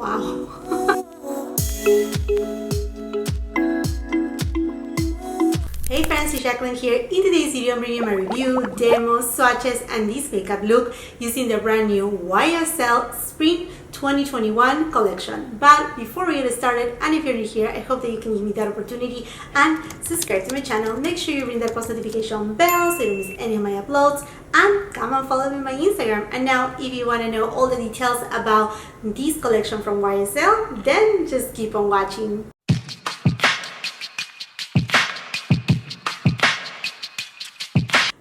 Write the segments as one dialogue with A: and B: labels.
A: Wow. Hey friends, it's Jackeline here. In today's video, I'm bringing you my review, demo, swatches, and this makeup look using the brand new YSL Spring 2021 collection. But before we get started, and if you're new here, I hope that you can give me that opportunity and subscribe to my channel. Make sure you ring that post notification bell so you don't miss any of my uploads, and come and follow me on my Instagram. And now, if you want to know all the details about this collection from YSL, then just keep on watching.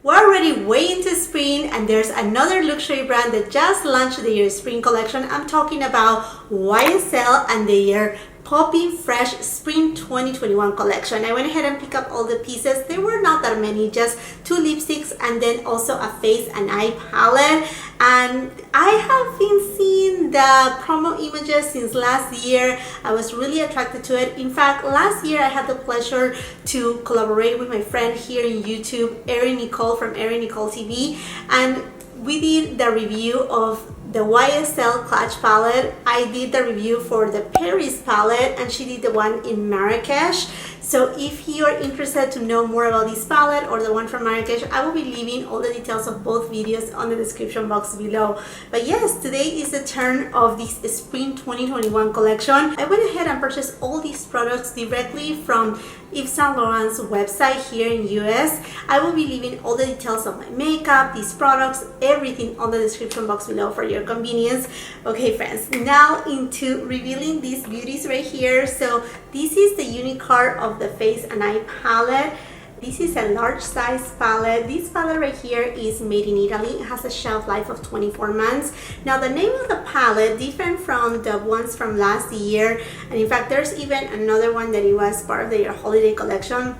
A: We're already way into spring, and there's another luxury brand that just launched their spring collection. I'm talking about YSL and their POPPIN Fresh Spring 2021 collection. I went ahead and picked up all the pieces. There were not that many, just 2 lipsticks and then also a face and eye palette. And I have been seeing the promo images since last year. I was really attracted to it. In fact, last year I had the pleasure to collaborate with my friend here in YouTube, Erin Nicole from Erin Nicole TV, and we did the review of the YSL Clutch palette. I did the review for the Paris palette, and she did the one in Marrakech. So if you're interested to know more about this palette or the one from Marrakech, I will be leaving all the details of both videos on the description box below. But yes, today is the turn of this Spring 2021 collection. I went ahead and purchased all these products directly from Yves Saint Laurent's website here in US. I will be leaving all the details of my makeup, these products, everything on the description box below for your convenience. Okay friends, now into revealing these beauties right here. So this is the Unicorn of the face and eye palette. This is a large size palette. This palette right here is made in Italy. It has a shelf life of 24 months. Now the name of the palette, different from the ones from last year, and in fact there's even another one that it was part of their holiday collection.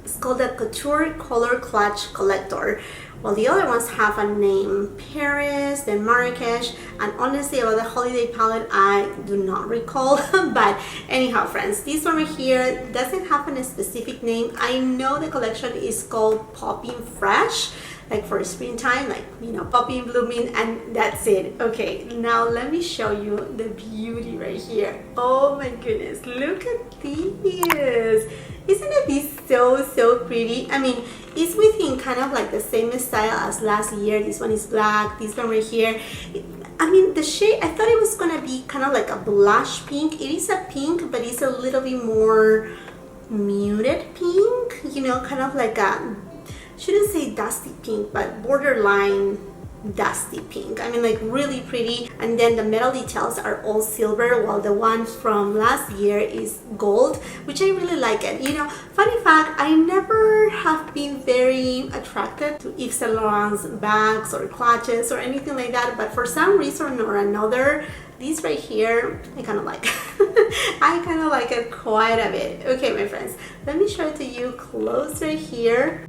A: It's called the Couture Color Clutch Collector. Well, the other ones have a name, Paris, then Marrakech, and honestly about the holiday palette, I do not recall. But anyhow, friends, this one right here doesn't have a specific name. I know the collection is called POPPIN Fresh, like for springtime, like, you know, popping, blooming, and that's it. Okay, now let me show you the beauty right here. Oh my goodness, look at these. Isn't it this so pretty? I mean, it's within kind of like the same style as last year. This one is black, this one right here. I mean, the shade, I thought it was gonna be kind of like a blush pink. It is a pink, but it's a little bit more muted pink, you know, kind of like a, shouldn't say dusty pink, but borderline dusty pink. I mean, like really pretty. And then the metal details are all silver, while the one from last year is gold, which I really like it. You know, funny fact, I never have been very attracted to Yves Saint Laurent's bags or clutches or anything like that, but for some reason or another, this right here, I kind of like. I kind of like it quite a bit. Okay, my friends, let me show it to you close right here.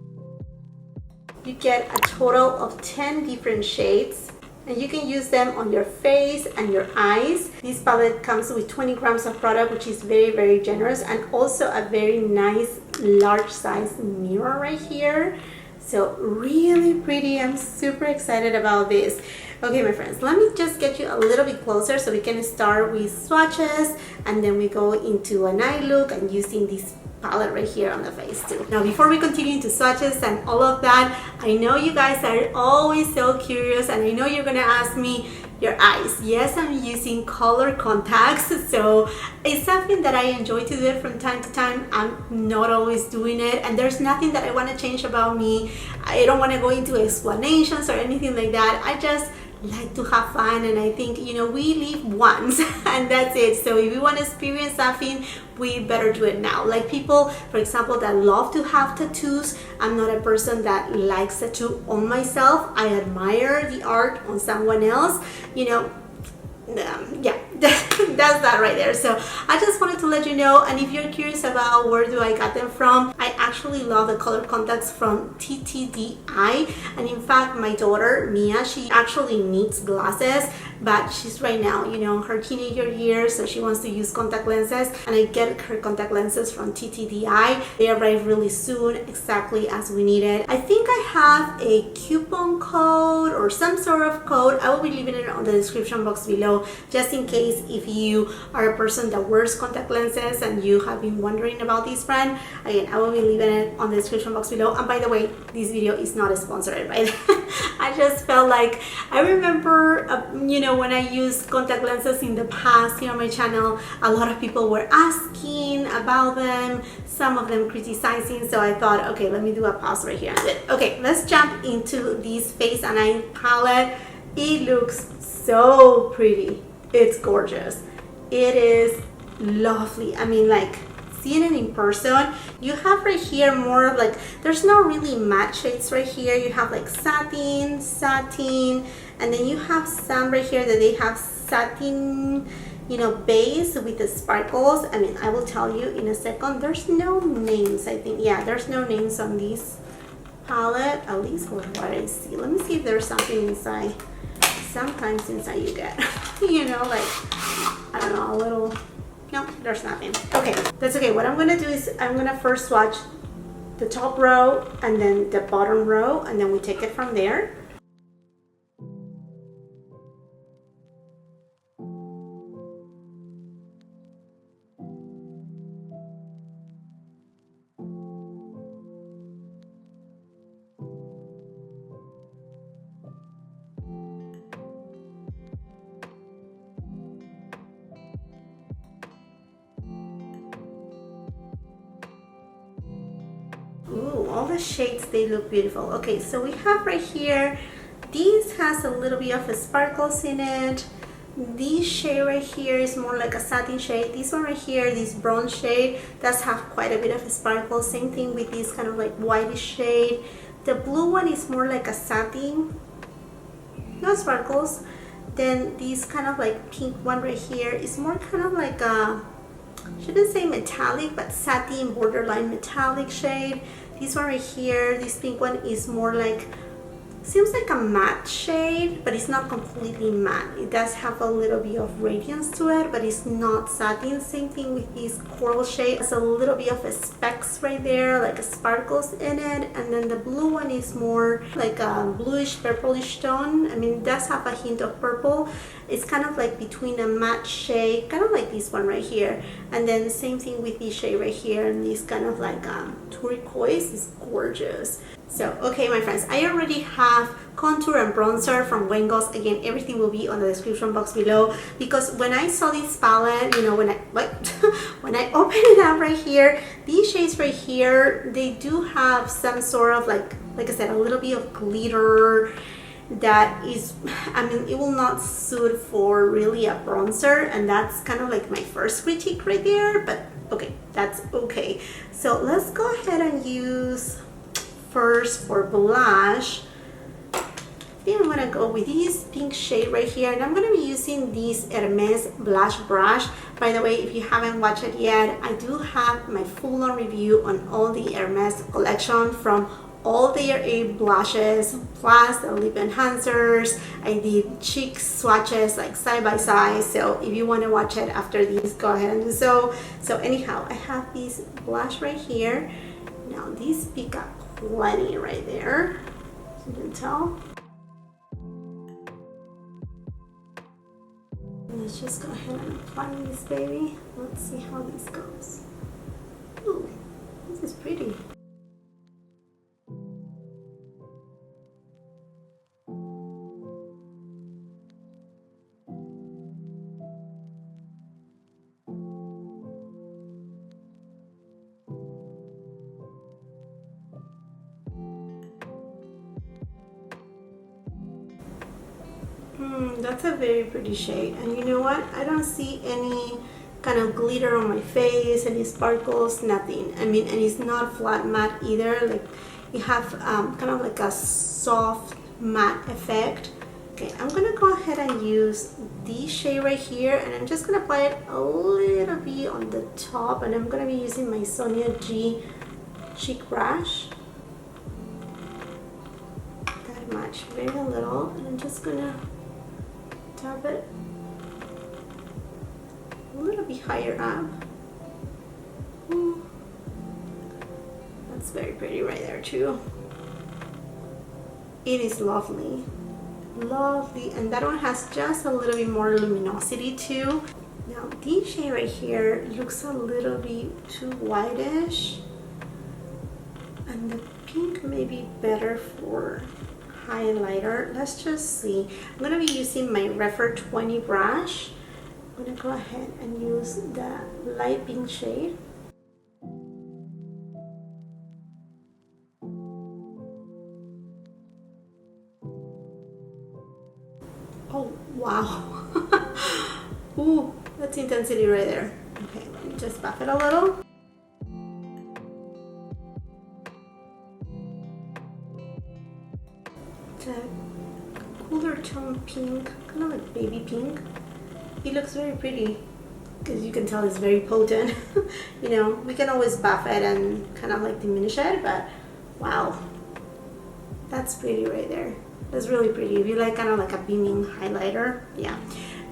A: You get a total of 10 different shades, and you can use them on your face and your eyes. This palette comes with 20 grams of product, which is very generous, and also a very nice large size mirror right here. So really pretty. I'm super excited about this. Okay, my friends, let me just get you a little bit closer so we can start with swatches, and then we go into an eye look and using this palette right here on the face too. Now before we continue into swatches and all of that, I know you guys are always so curious, and I know you're gonna ask me your eyes. Yes, I'm using color contacts, so it's something that I enjoy to do it from time to time. I'm not always doing it, and there's nothing that I want to change about me. I don't want to go into explanations or anything like that. I just like to have fun, and I think, you know, we live once and that's it. So if we want to experience something, we better do it now. Like people, for example, that love to have tattoos. I'm not a person that likes tattoo on myself. I admire the art on someone else, you know. Yeah, that's that right there. So I just wanted to let you know, and if you're curious about where do I got them from, I actually love the color contacts from TTDI, and in fact my daughter Mia, she actually needs glasses, but she's right now, you know, her teenager years, so she wants to use contact lenses, and I get her contact lenses from TTDI. They arrive really soon, exactly as we needed. I think I have a coupon code or some sort of code. I will be leaving it on the description box below, just in case if you are a person that wears contact lenses and you have been wondering about this brand. Again, I will be leaving it on the description box below. And by the way, this video is not sponsored by them. I just felt like, I remember, you know, when I used contact lenses in the past here on my channel, a lot of people were asking about them, some of them criticizing, so I thought, okay, let me do a pause right here. Okay, let's jump into this face and eye palette. It looks so pretty. It's gorgeous. It is lovely. I mean, like, seeing it in person, you have right here more of like, there's no really matte shades right here. You have like satin, and then you have some right here that they have satin, you know, base with the sparkles. I mean, I will tell you in a second. There's no names, I think. Yeah, there's no names on this palette, at least what I see. Let me see if there's something inside. Sometimes inside you get, you know, like, I don't know, a little. No, there's nothing. Okay, that's okay. What I'm gonna do is I'm gonna first swatch the top row and then the bottom row, and then we take it from there. Ooh, all the shades, they look beautiful. Okay, so we have right here, this has a little bit of a sparkles in it. This shade right here is more like a satin shade. This one right here, this bronze shade, does have quite a bit of a sparkle. Same thing with this kind of like whitish shade. The blue one is more like a satin, no sparkles. Then this kind of like pink one right here is more kind of like a, shouldn't say metallic, but satin borderline metallic shade. This one right here, this pink one, is more like, seems like a matte shade, but it's not completely matte. It does have a little bit of radiance to it, but it's not satin. Same thing with this coral shade. There's a little bit of a specks right there, like a sparkles in it. And then the blue one is more like a bluish purplish tone. I mean, it does have a hint of purple. It's kind of like between a matte shade, kind of like this one right here. And then the same thing with this shade right here, and this kind of like turquoise is gorgeous. So, okay, my friends, I already have contour and bronzer from Wengos. Again, everything will be on the description box below, because when I saw this palette, you know, when I when I open it up right here, these shades right here, they do have some sort of like I said, a little bit of glitter that is, I mean, it will not suit for really a bronzer, and that's kind of like my first critique right there, but okay, that's okay. So let's go ahead and use first for blush. I think I'm gonna go with this pink shade right here, and I'm gonna be using this Hermes blush brush. By the way, if you haven't watched it yet, I do have my full-on review on all the Hermes collection, from all their 8 blushes plus the lip enhancers. I did cheek swatches like side by side, so if you want to watch it after this, go ahead and do so. So anyhow, I have this blush right here. Now this pick up plenty right there, as you can tell. Let's just go ahead and apply this baby. Let's see how this goes. Ooh, this is pretty. That's a very pretty shade, and you know what? I don't see any kind of glitter on my face, any sparkles, nothing. I mean, and it's not flat matte either. Like, you have kind of like a soft matte effect. Okay, I'm gonna go ahead and use this shade right here, and I'm just gonna apply it a little bit on the top, and I'm gonna be using my Sonia G cheek brush. That much, very little, and I'm just gonna tap it a little bit higher up. Ooh. That's very pretty right there too. It is lovely. Lovely, and that one has just a little bit more luminosity too. Now this shade right here looks a little bit too whitish, and the pink may be better for highlighter. Let's just see. I'm gonna be using my Refer 20 brush. I'm gonna go ahead and use the light pink shade. Oh, wow. Ooh, that's intensity right there. Okay, let me just buff it a little. The cooler tone pink, kind of like baby pink. It looks very pretty because you can tell it's very potent. You know, we can always buff it and kind of like diminish it, but wow, that's pretty right there. That's really pretty. If you like kind of like a beaming highlighter, yeah.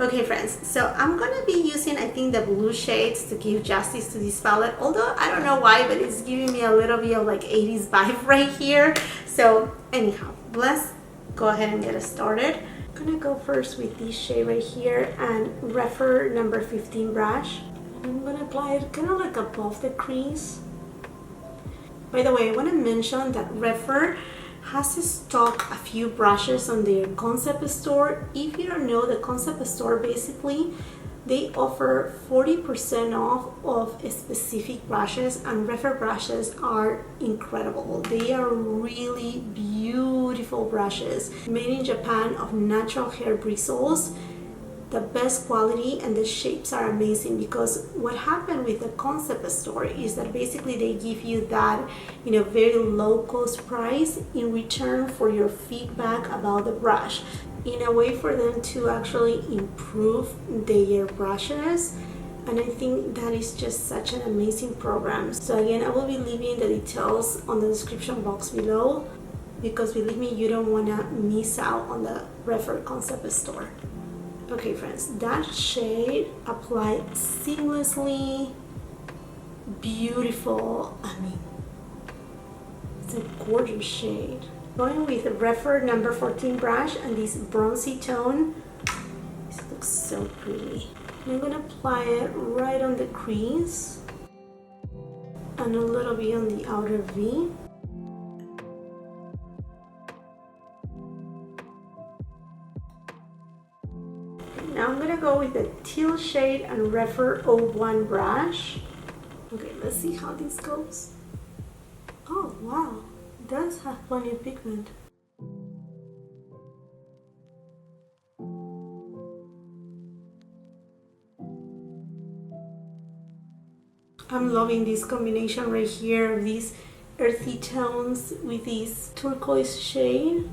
A: Okay friends, so I'm gonna be using, I think, the blue shades to give justice to this palette, although I don't know why, but it's giving me a little bit of like 80s vibe right here. So anyhow, let's go ahead and get it started. I'm gonna go first with this shade right here and Refer number 15 brush. I'm gonna apply it kind of like above the crease. By the way, I want to mention that Refer has to stock a few brushes on their concept store. If you don't know, the concept store, basically they offer 40% off of specific brushes, and Refer brushes are incredible. They are really beautiful brushes made in Japan of natural hair bristles, the best quality, and the shapes are amazing. Because what happened with the concept store is that basically they give you that, you know, very low cost price in return for your feedback about the brush, in a way for them to actually improve their brushes. And I think that is just such an amazing program. So again, I will be leaving the details on the description box below, because believe me, you don't want to miss out on the Refer concept store. Okay friends, that shade applied seamlessly, beautiful. I mean, it's a gorgeous shade. Going with the Refer number 14 brush and this bronzy tone. This looks so pretty. And I'm gonna apply it right on the crease and a little bit on the outer V. Now I'm gonna go with the teal shade and Refer 01 brush. Okay, let's see how this goes. Oh wow, it does have plenty of pigment. I'm loving this combination right here of these earthy tones with this turquoise shade.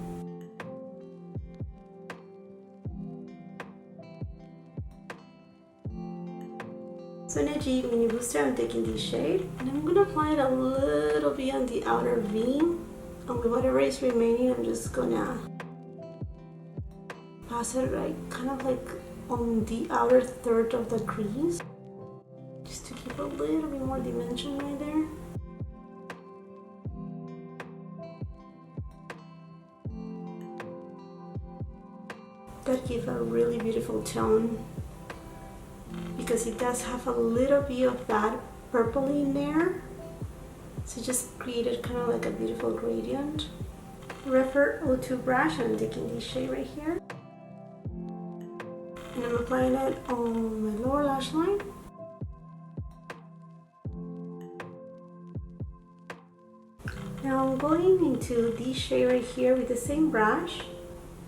A: So Energy Mini Booster, I'm taking this shade and I'm gonna apply it a little bit on the outer V, and with whatever is remaining I'm just gonna pass it right kind of like on the outer third of the crease, just to give a little bit more dimension right there. That gives a really beautiful tone, because it does have a little bit of that purple in there, so just created kind of like a beautiful gradient. Refer 02 brush, and I'm taking this shade right here and I'm applying it on my lower lash line. Now I'm going into this shade right here with the same brush,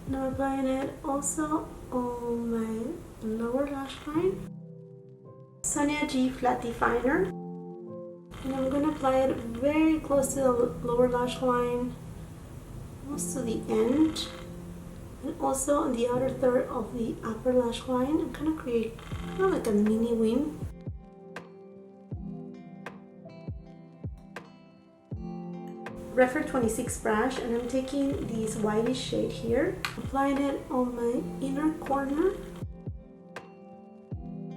A: and I'm applying it also on my lower lash line. Sonia G Flat Definer, and I'm going to apply it very close to the lower lash line, almost to the end, and also on the outer third of the upper lash line. I'm going to create kind of like a mini wing. Refer 26 brush, and I'm taking this whitish shade here, applying it on my inner corner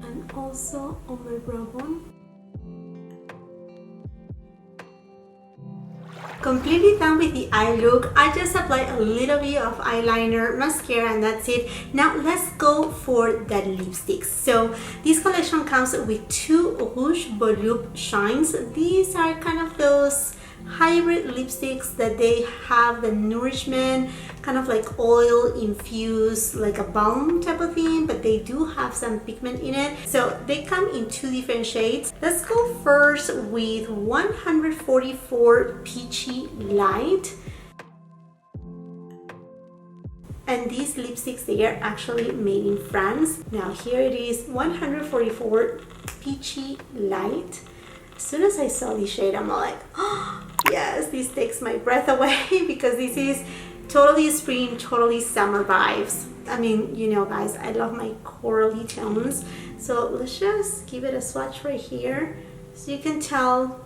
A: and also on my brow bone. Completely done with the eye look. I just applied a little bit of eyeliner, mascara, and that's it. Now let's go for the lipsticks. So this collection comes with two Rouge Volupte shines. These are kind of those hybrid lipsticks that they have the nourishment, kind of like oil infused, like a balm type of thing, but they do have some pigment in it. So they come in two different shades. Let's go first with 144 Peachy Light. And these lipsticks, they are actually made in France. Now here it is, 144 Peachy Light. As soon as I saw this shade, I'm all like, oh, yes, this takes my breath away because this is totally spring, totally summer vibes. I mean, you know, guys, I love my corally tones. So let's just give it a swatch right here. So you can tell,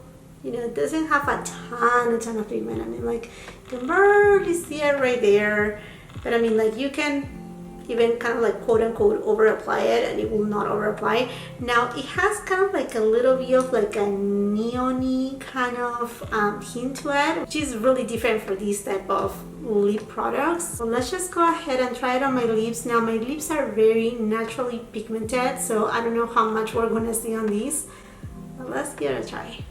A: you know, it doesn't have a ton of pigment. I mean, like, you can barely see it right there. But I mean, like, you can even kind of like quote unquote over apply it and it will not over apply. Now it has kind of like a little bit of like a neon-y kind of hint to it, which is really different for these type of lip products. So let's just go ahead and try it on my lips. Now my lips are very naturally pigmented, so I don't know how much we're gonna see on these, but let's give it a try.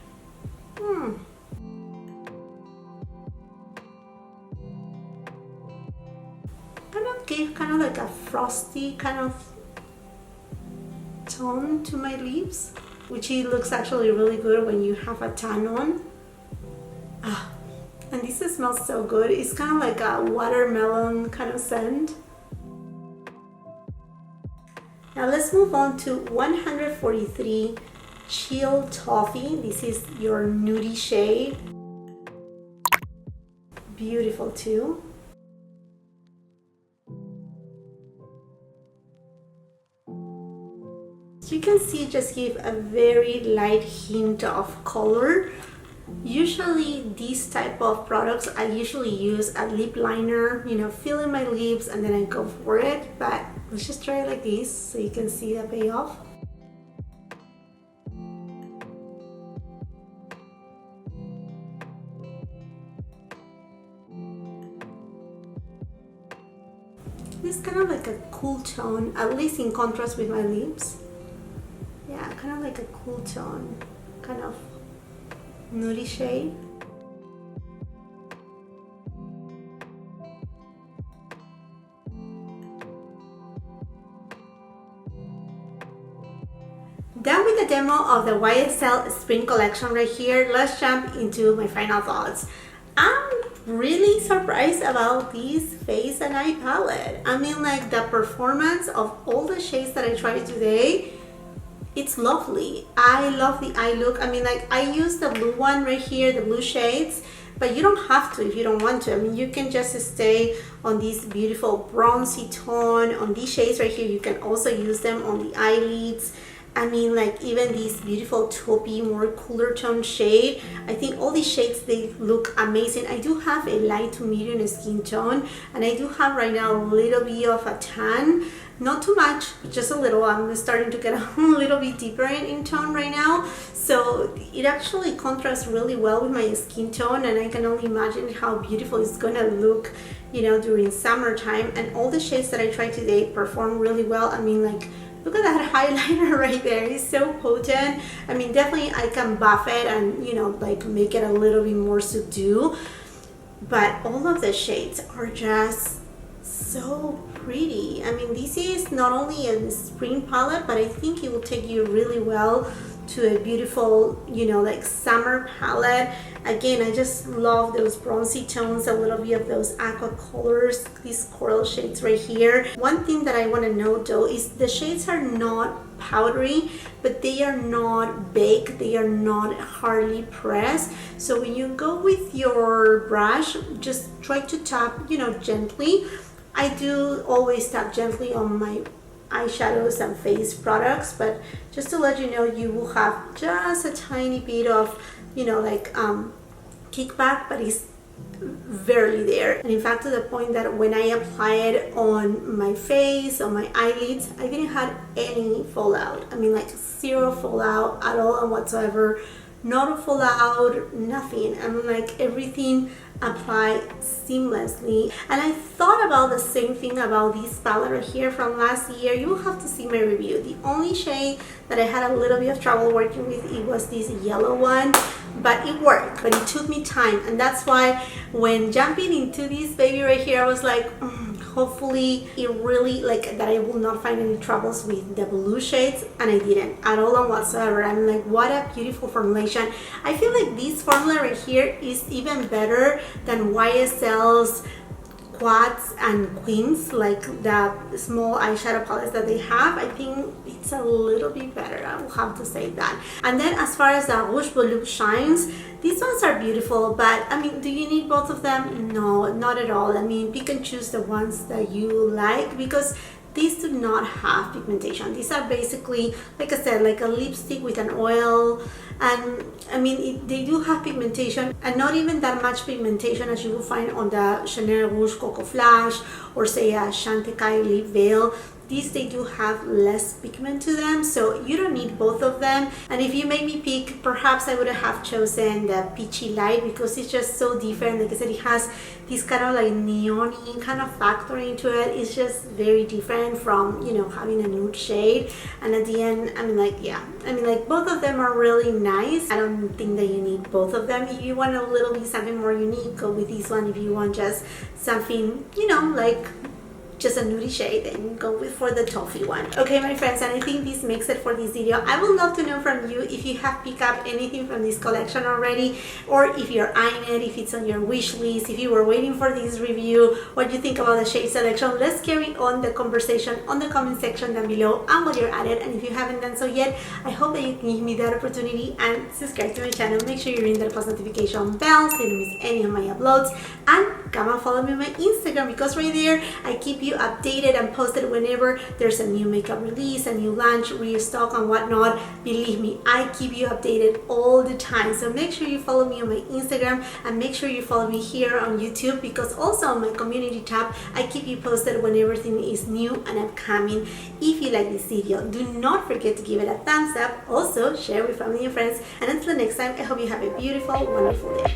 A: Gave kind of like a frosty kind of tone to my lips, which it looks actually really good when you have a tan on. And this smells so good. It's kind of like a watermelon kind of scent. Now let's move on to 143 Chill Toffee. This is your nudie shade. Beautiful too. You can see just give a very light hint of color. Usually these type of products I usually use a lip liner, you know, fill in my lips and then I go for it, but let's just try it like this so you can see the payoff. This is kind of like a cool tone, at least in contrast with my lips. Yeah, kind of like a cool tone, kind of nudie shade. Done with the demo of the YSL Spring Collection right here, let's jump into my final thoughts. I'm really surprised about this face and eye palette. I mean, like, the performance of all the shades that I tried today, it's lovely. I love the eye look. I mean, like, I use the blue one right here, the blue shades, but you don't have to if you don't want to. I mean, you can just stay on this beautiful bronzy tone. On these shades right here, you can also use them on the eyelids. I mean, like, even this beautiful taupey, more cooler tone shade. I think all these shades, they look amazing. I do have a light to medium skin tone, and I do have right now a little bit of a tan. Not too much, just a little. I'm starting to get a little bit deeper in tone right now. So it actually contrasts really well with my skin tone, and I can only imagine how beautiful it's gonna look, you know, during summertime. And all the shades that I tried today perform really well. I mean, like, look at that highlighter right there. It's so potent. I mean, definitely I can buff it and, you know, like, make it a little bit more subdued. But all of the shades are just so pretty. I mean, this is not only a spring palette, but I think it will take you really well to a beautiful, you know, like, summer palette. Again, I just love those bronzy tones, a little bit of those aqua colors, these coral shades right here. One thing that I want to note though is the shades are not powdery, but they are not baked, they are not hardly pressed. So when you go with your brush, just try to tap, you know, gently. I do always tap gently on my eyeshadows and face products, but just to let you know, you will have just a tiny bit of, you know, like, kickback, but it's barely there, and in fact to the point that when I apply it on my face, on my eyelids, I didn't have any fallout. I mean, like zero fallout at all and whatsoever. Not a fallout, nothing. I mean, like everything applied seamlessly. And I thought about the same thing about this palette right here from last year. You will have to see my review. The only shade that I had a little bit of trouble working with, it was this yellow one, but it worked, but it took me time. And that's why when jumping into this baby right here, I was like, hopefully it really, like, that I will not find any troubles with the blue shades, and I didn't at all and whatsoever. I'm like, what a beautiful formulation. I feel like this formula right here is even better than YSL's quads and queens, like the small eyeshadow palettes that they have. I think it's a little bit better, I will have to say that. And then as far as the Rouge Volupte shines, these ones are beautiful, but I mean, do you need both of them? No, not at all. I mean, pick and choose the ones that you like, because these do not have pigmentation. These are basically, like I said, like a lipstick with an oil. And I mean, they do have pigmentation, and not even that much pigmentation as you will find on the Chanel Rouge Coco Flash or say a Chantecaille Lip Veil. These, they do have less pigment to them, so you don't need both of them. And if you make me pick, perhaps I would have chosen the Peachy Light, because it's just so different. Like I said, it has this kind of like neon-y kind of factor into it. It's just very different from, you know, having a nude shade. And at the end, I mean, like, yeah, I mean, like, both of them are really nice. I don't think that you need both of them. If you want a little bit something more unique, go with this one. If you want just something, you know, like just a nudie shade, then go for the Toffee one. Okay, my friends, and I think this makes it for this video. I would love to know from you if you have picked up anything from this collection already, or if you're eyeing it, if it's on your wish list, if you were waiting for this review, what you think about the shade selection. Let's carry on the conversation on the comment section down below, and while you're at it, and if you haven't done so yet, I hope that you can give me that opportunity and subscribe to my channel. Make sure you ring that post notification bell so you don't miss any of my uploads, and come and follow me on my Instagram, because right there I keep you updated and posted whenever there's a new makeup release, a new launch, restock, and whatnot. Believe me, I keep you updated all the time. So make sure you follow me on my Instagram, and make sure you follow me here on YouTube, because also on my community tab I keep you posted when everything is new and upcoming. If you like this video, do not forget to give it a thumbs up. Also share with family and friends, and until next time, I hope you have a beautiful, wonderful day.